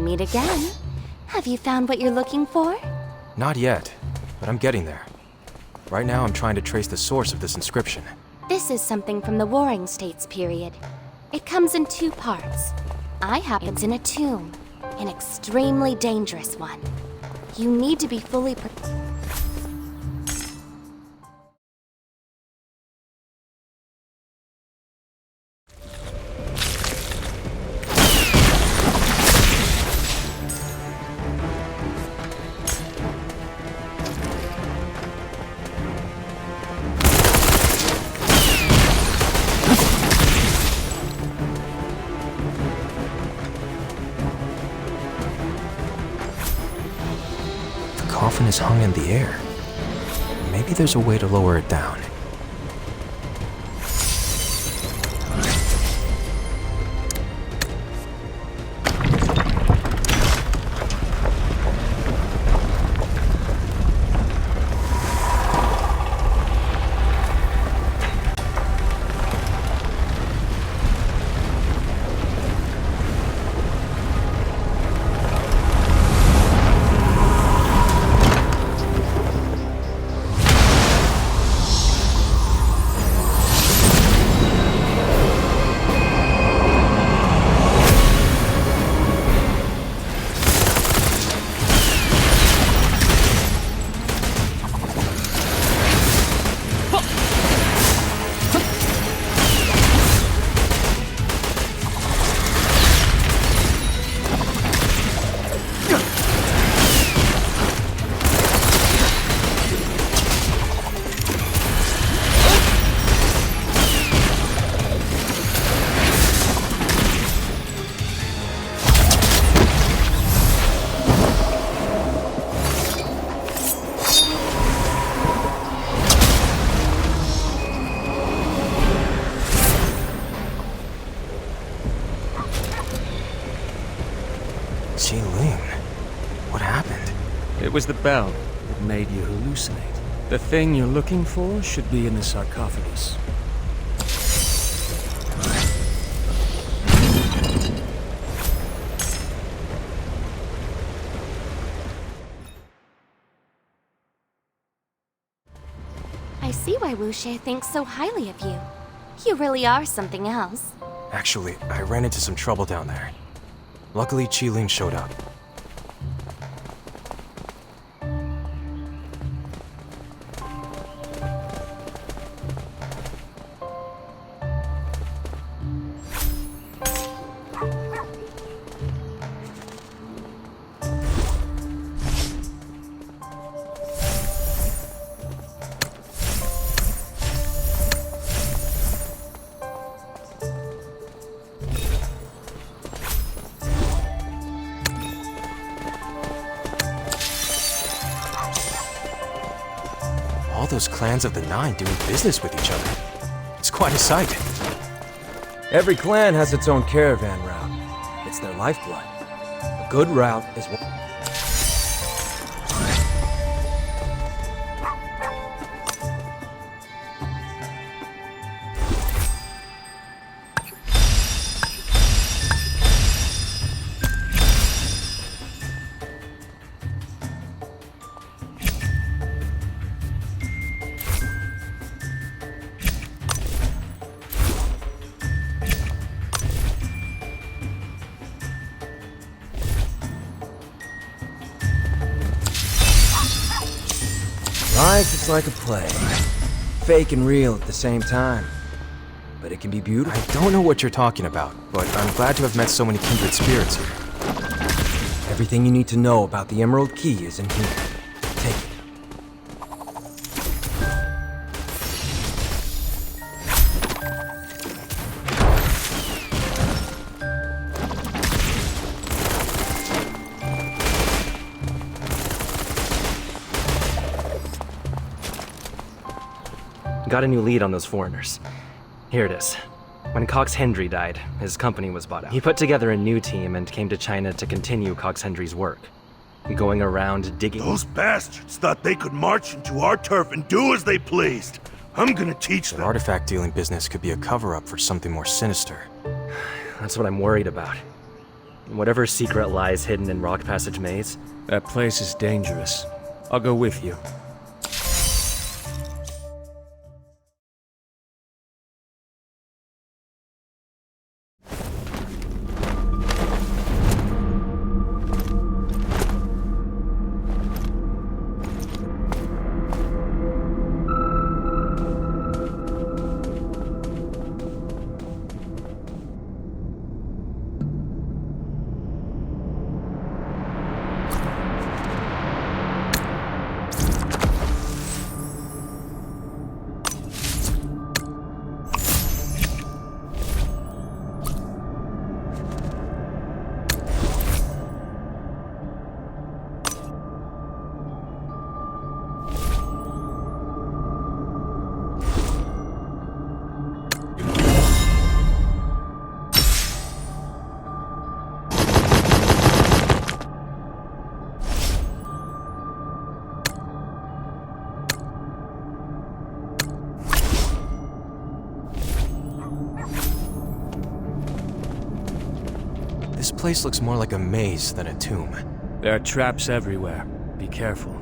meet again. Have you found what you're looking for? Not yet, but I'm getting there. Right now I'm trying to trace the source of this inscription. This is something from the Warring States period. It comes in 2 parts. It's in a tomb, an extremely dangerous one. You need to be fully prepared. The coffin is hung in the air. Maybe there's a way to lower it down. Qi-Ling, what happened? It was the bell that made you hallucinate. The thing you're looking for should be in the sarcophagus. I see why Wuxie thinks so highly of you. You really are something else. Actually, I ran into some trouble down there. Luckily, Qi-Ling showed up. All those clans of the Nine doing business with each other. It's quite a sight. Every clan has its own caravan route. It's their lifeblood. A good route is one. Life is like a play. Fake and real at the same time. But it can be beautiful. I don't know what you're talking about, but I'm glad to have met so many kindred spirits here. Everything you need to know about the Emerald Key is in here. Take it. Got a new lead on those foreigners. Here it is. When Cox Hendry died, his company was bought out. He put together a new team and came to China to continue Cox Hendry's work. Going around digging... Those bastards thought they could march into our turf and do as they pleased. I'm gonna teach That them. artifact dealing business could be a cover-up for something more sinister. That's what I'm worried about. Whatever secret lies hidden in Rock Passage Maze. That place is dangerous. I'll go with you. This place looks more like a maze than a tomb. There are traps everywhere. Be careful.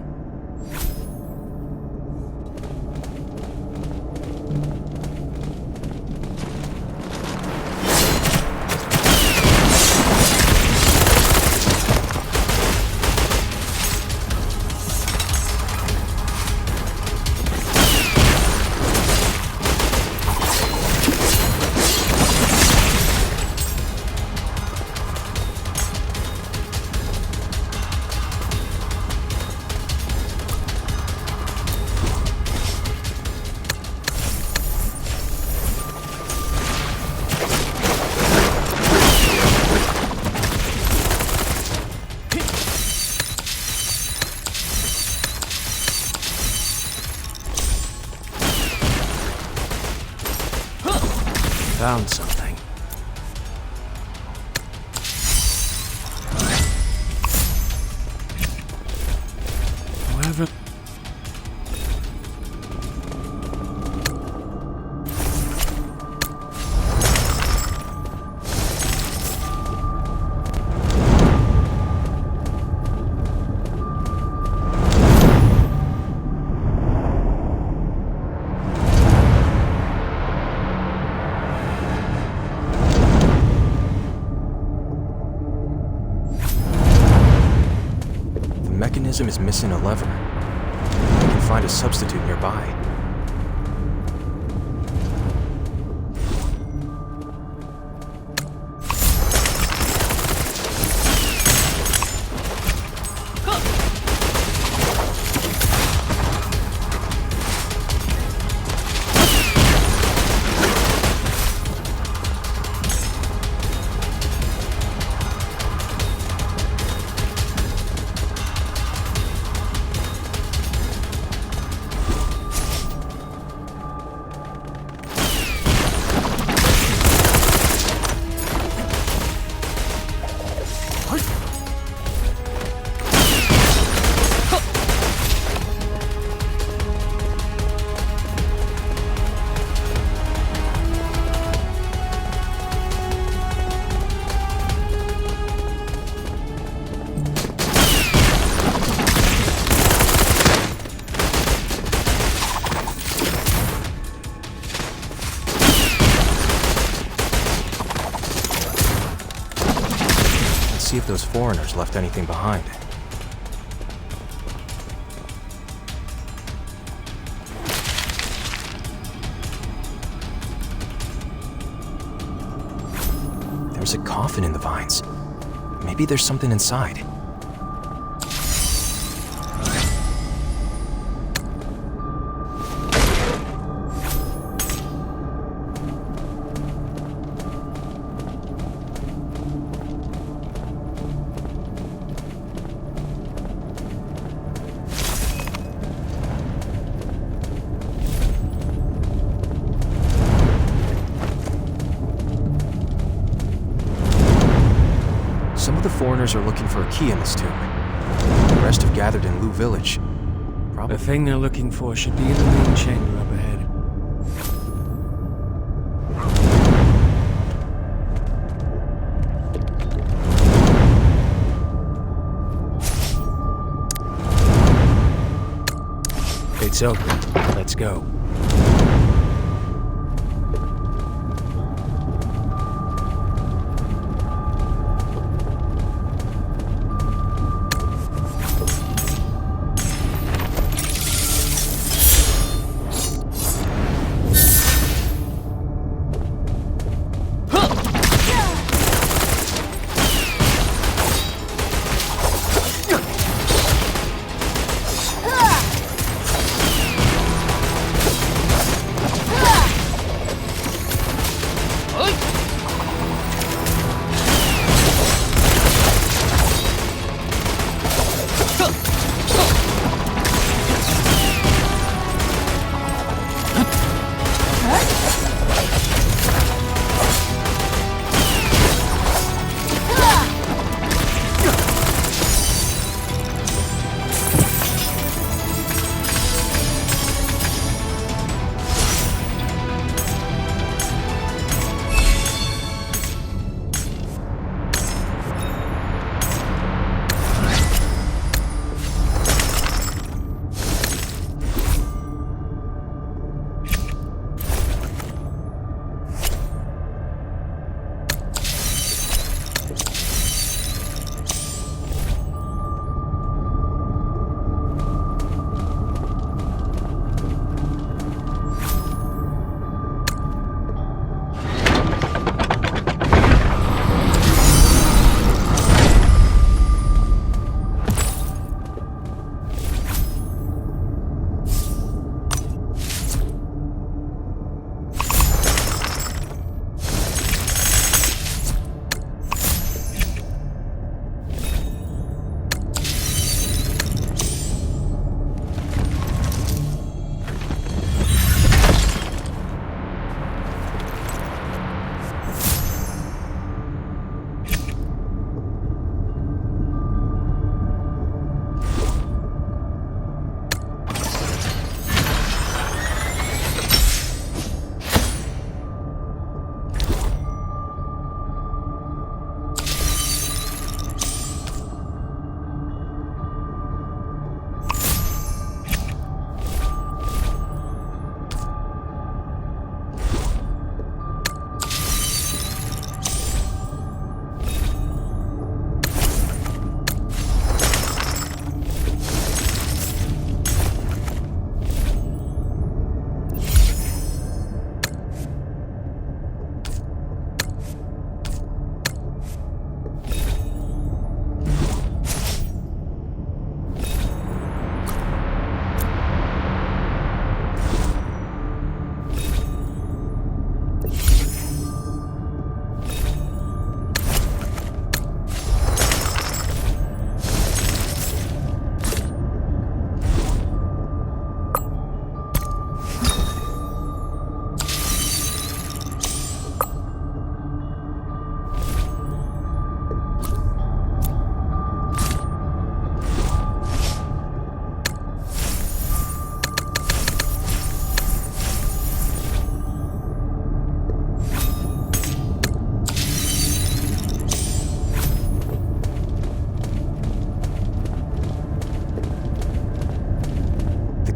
Found something. However... The mechanism is missing a lever. I can find a substitute nearby. See if those foreigners left anything behind. There's a coffin in the vines. Maybe there's something inside. Some of the foreigners are looking for a key in this tomb. The rest have gathered in Lu Village. Probably. The thing they're looking for should be in the main chamber up ahead. It's open. Let's go.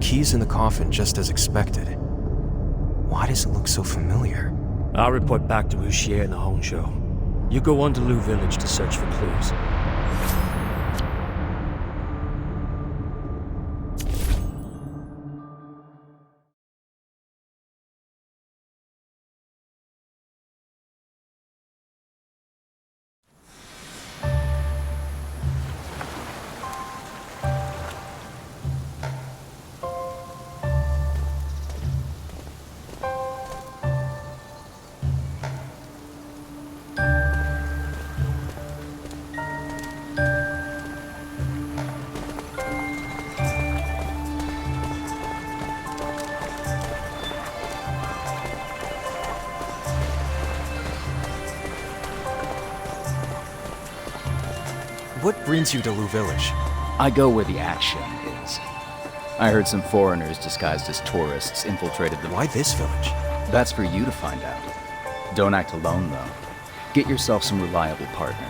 Keys in the coffin just as expected. Why does it look so familiar? I'll report back to Wuxie and the Hongzhou. You go on to Lu Village to search for clues. What brings you to Lu Village? I go where the action is. I heard some foreigners disguised as tourists infiltrated the... Why this village? That's for you to find out. Don't act alone, though. Get yourself some reliable partner.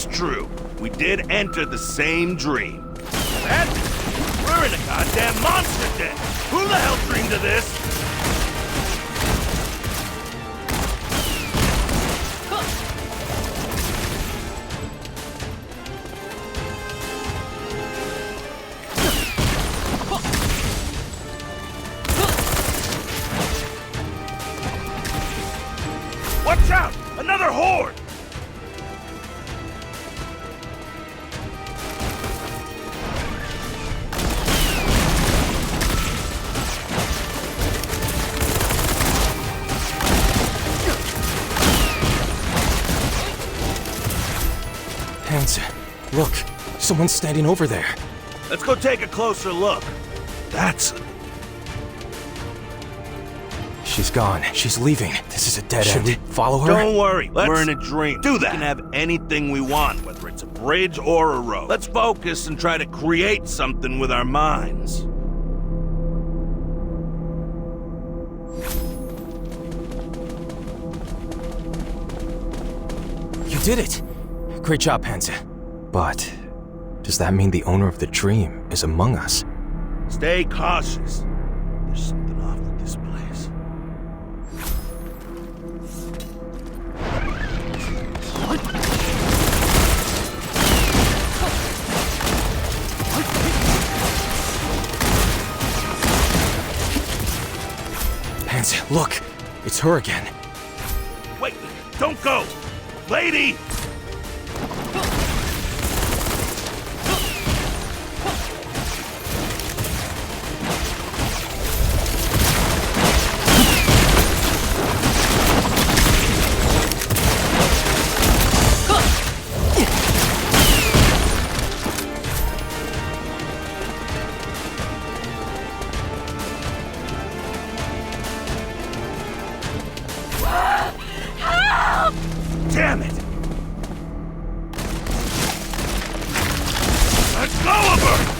is true. We did enter the same dream. And we're in a goddamn monster den. Who the hell dreamed of this? Watch out! Another horde! Hansa, look. Someone's standing over there. Let's go take a closer look. That's... She's gone. She's leaving. This is a dead end. Should we follow her? Don't worry. We're in a dream. Do that. We can have anything we want, whether it's a bridge or a road. Let's focus and try to create something with our minds. You did it! Great job, Hansa. But does that mean the owner of the dream is among us? Stay cautious. There's something off with this place. Hansa, look! It's her again. Wait, don't go! Lady! Damn it! Let go of her!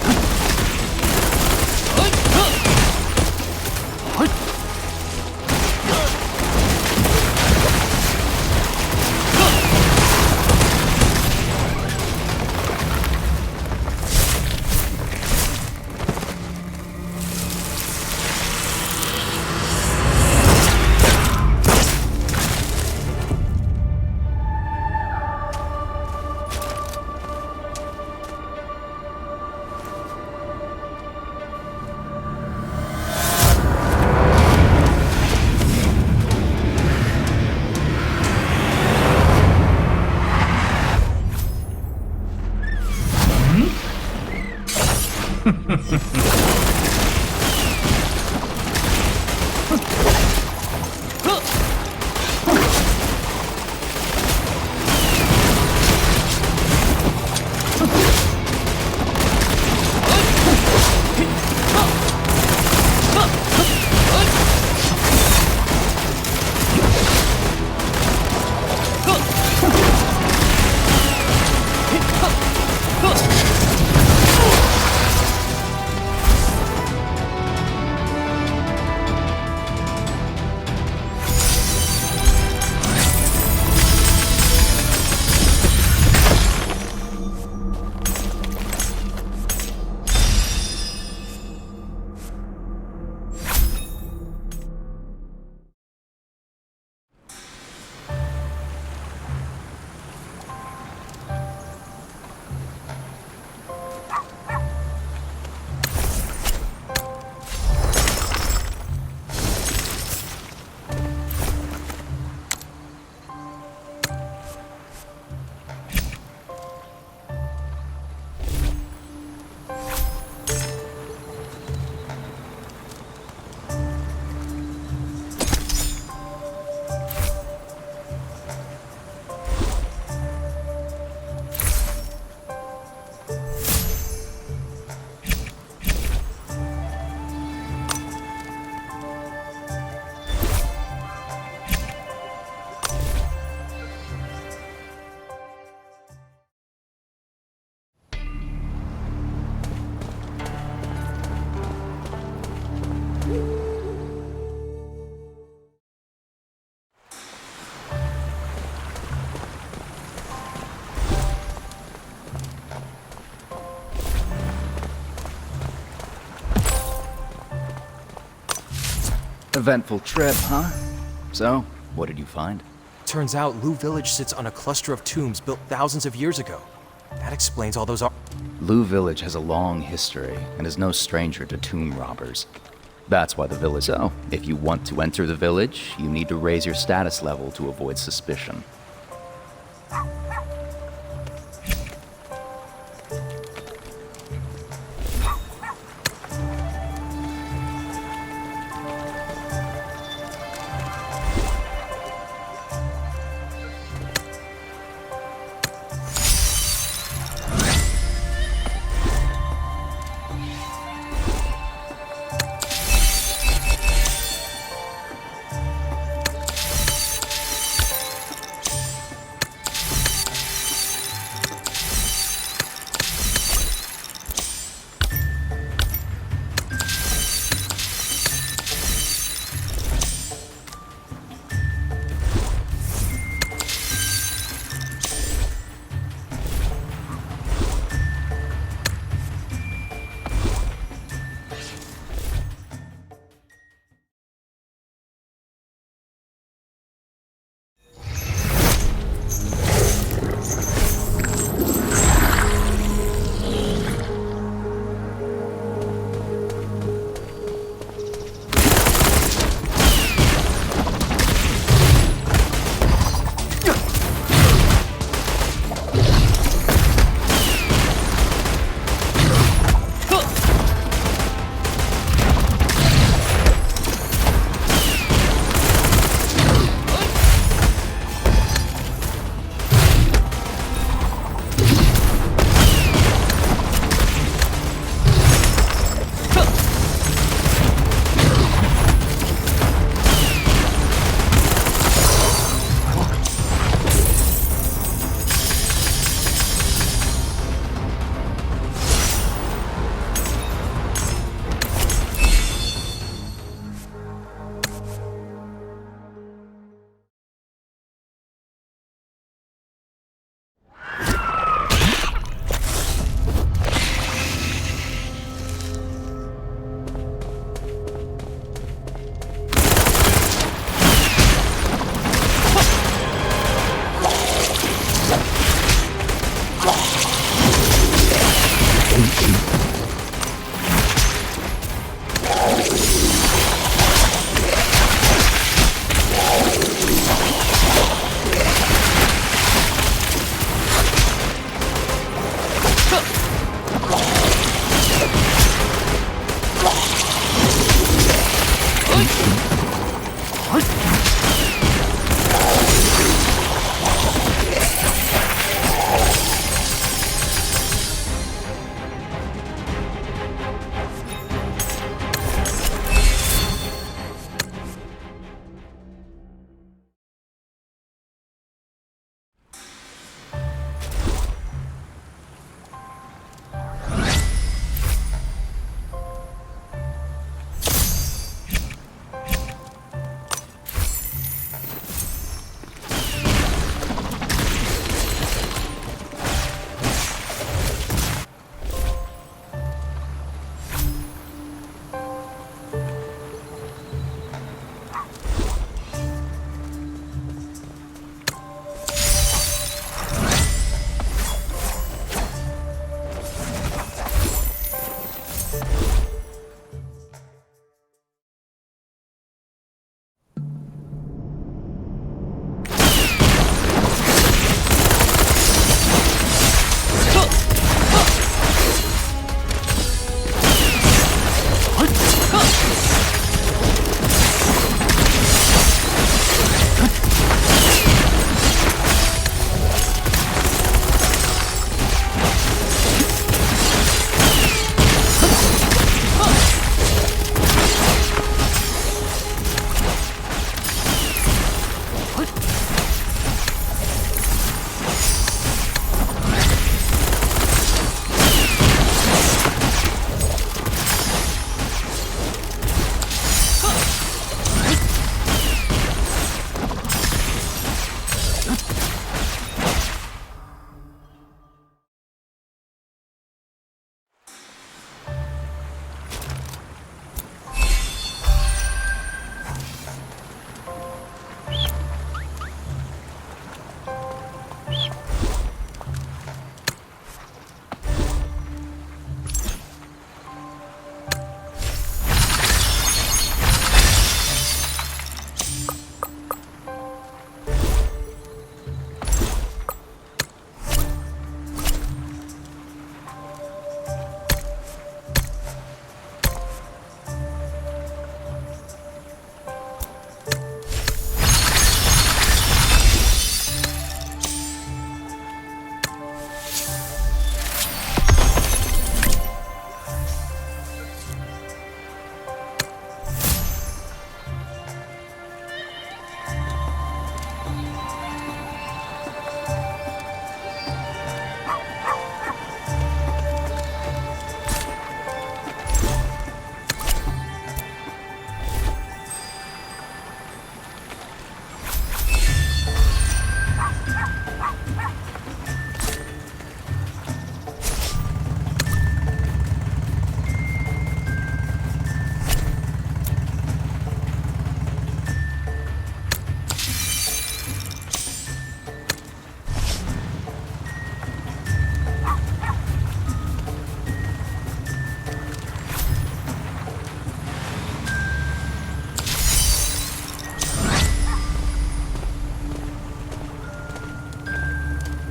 Eventful trip, huh? So, what did you find? Turns out Lu Village sits on a cluster of tombs built thousands of years ago. That explains all those Lu Village has a long history and is no stranger to tomb robbers. That's why the village. So, if you want to enter the village, you need to raise your status level to avoid suspicion.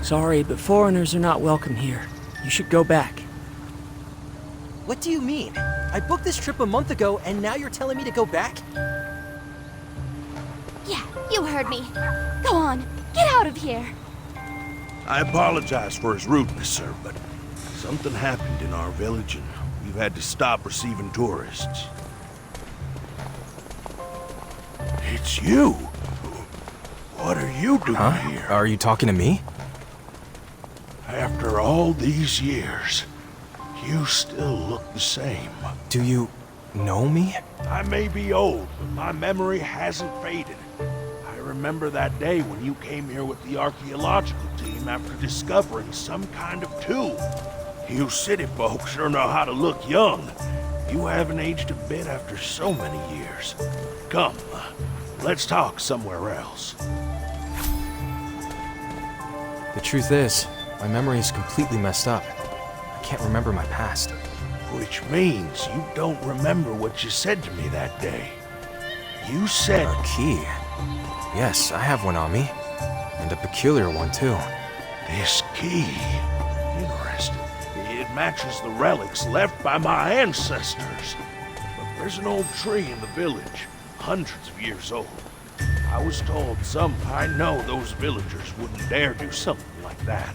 Sorry, but foreigners are not welcome here. You should go back. What do you mean? I booked this trip a month ago, and now you're telling me to go back? Yeah, you heard me. Go on, get out of here. I apologize for his rudeness, sir, but something happened in our village and we've had to stop receiving tourists. It's you! What are you doing here? Are you talking to me? After all these years, you still look the same. Do you know me? I may be old, but my memory hasn't faded. I remember that day when you came here with the archaeological team after discovering some kind of tomb. You city folks sure know how to look young. You haven't aged a bit after so many years. Come, let's talk somewhere else. The truth is, my memory is completely messed up. I can't remember my past. Which means you don't remember what you said to me that day. You said... A key. Yes, I have one on me. And a peculiar one, too. This key. Interesting. It matches the relics left by my ancestors. But there's an old tree in the village, hundreds of years old. I was told some I know those villagers wouldn't dare do something like that.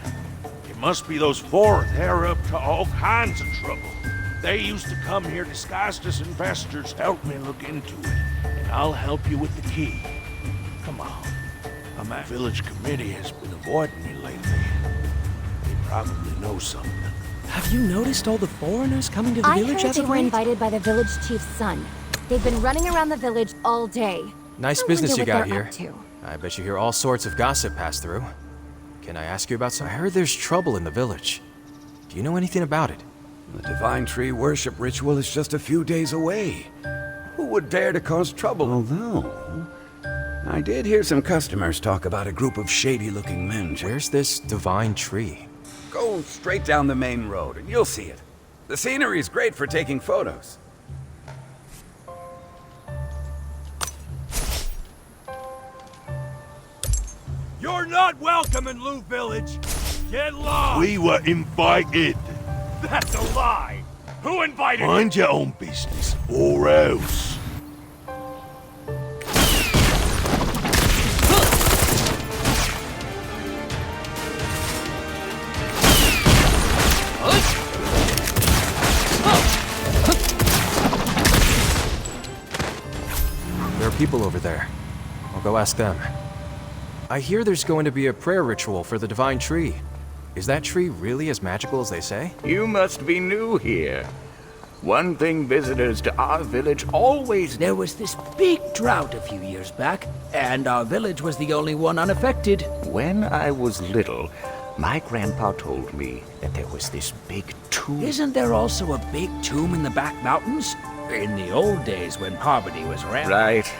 It must be those foreign. They're up to all kinds of trouble. They used to come here disguised as investors. Help me look into it, and I'll help you with the key. Come on. My village committee has been avoiding me lately. They probably know something. Have you noticed all the foreigners coming to the I village heard as they of were late? invited by the village chief's son. They've been running around the village all day. Nice I business wonder you what got they're here. up to. I bet you hear all sorts of gossip pass through. Can I ask you about some? I heard there's trouble in the village. Do you know anything about it? The Divine Tree worship ritual is just a few days away. Who would dare to cause trouble? Although, I did hear some customers talk about a group of shady-looking men. Where's this divine tree? Go straight down the main road and you'll see it. The scenery is great for taking photos. You're not welcome in Lou Village. Get lost. We were invited. That's a lie. Who invited you? Mind your own business, or else. There are people over there. I'll go ask them. I hear there's going to be a prayer ritual for the divine tree. Is that tree really as magical as they say? You must be new here. One thing visitors to our village always... There was this big drought a few years back, and our village was the only one unaffected. When I was little, my grandpa told me that there was this big tomb. Isn't there also a big tomb in the back mountains? In the old days when poverty was rampant. Right.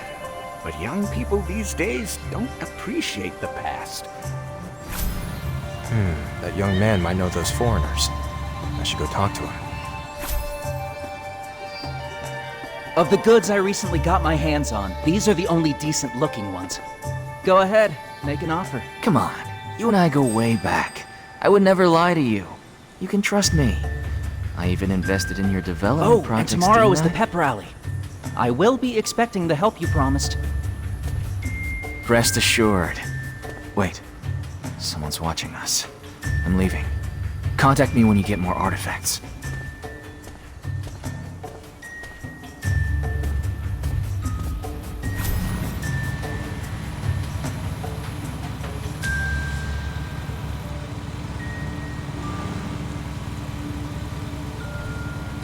But young people these days don't appreciate the past. That young man might know those foreigners. I should go talk to him. Of the goods I recently got my hands on, these are the only decent-looking ones. Go ahead, make an offer. Come on, you and I go way back. I would never lie to you. You can trust me. I even invested in your development projects. And tomorrow is the didn't I? pep rally. I will be expecting the help you promised. Rest assured. Wait, someone's watching us. I'm leaving. Contact me when you get more artifacts.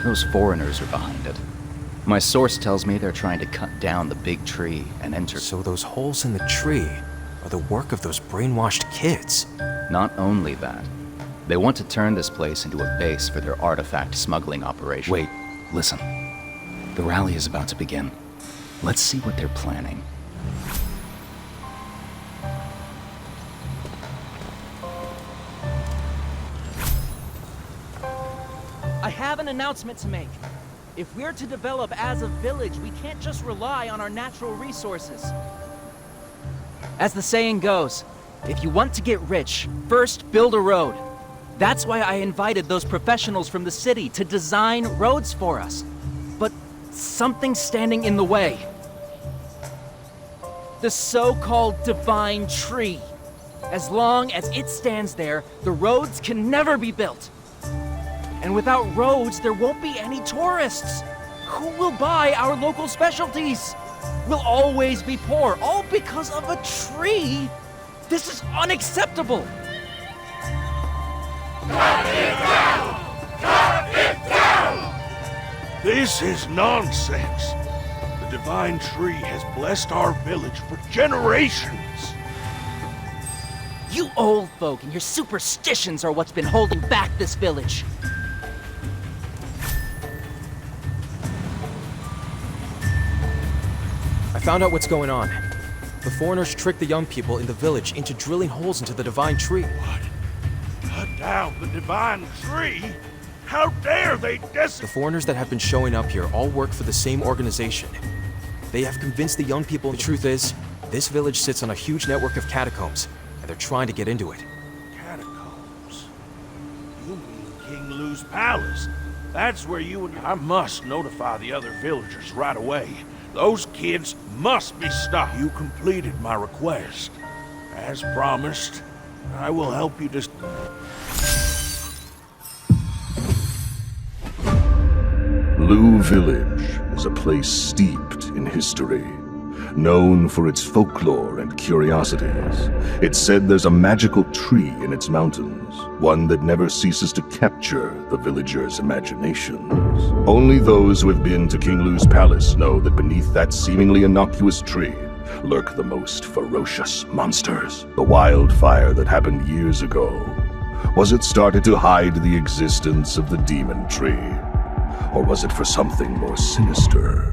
Those foreigners are behind it. My source tells me they're trying to cut down the big tree and enter. So those holes in the tree are the work of those brainwashed kids. Not only that, they want to turn this place into a base for their artifact smuggling operation. Wait, listen. The rally is about to begin. Let's see what they're planning. I have an announcement to make. If we're to develop as a village, we can't just rely on our natural resources. As the saying goes, If you want to get rich, first build a road. That's why I invited those professionals from the city to design roads for us. But something's standing in the way. The so-called Divine Tree. As long as it stands there, the roads can never be built. And without roads, there won't be any tourists. Who will buy our local specialties? We'll always be poor, all because of a tree. This is unacceptable. Cut it down! Cut it down! This is nonsense. The Divine Tree has blessed our village for generations. You old folk and your superstitions are what's been holding back this village. I found out what's going on. The foreigners tricked the young people in the village into drilling holes into the Divine Tree. What? Cut down the Divine Tree? How dare they The foreigners that have been showing up here all work for the same organization. They have convinced the young people. The truth is, this village sits on a huge network of catacombs, and they're trying to get into it. Catacombs? You mean King Lou's palace? That's where you and I must notify the other villagers right away. Those kids must be stopped. You completed my request. As promised, I will help you just... Lou Village is a place steeped in history, known for its folklore and curiosities. It's said there's a magical tree in its mountains, one that never ceases to capture the villagers' imaginations. Only those who have been to King Lou's palace know that beneath that seemingly innocuous tree lurk the most ferocious monsters. The wildfire that happened years ago, was it started to hide the existence of the demon tree? Or was it for something more sinister?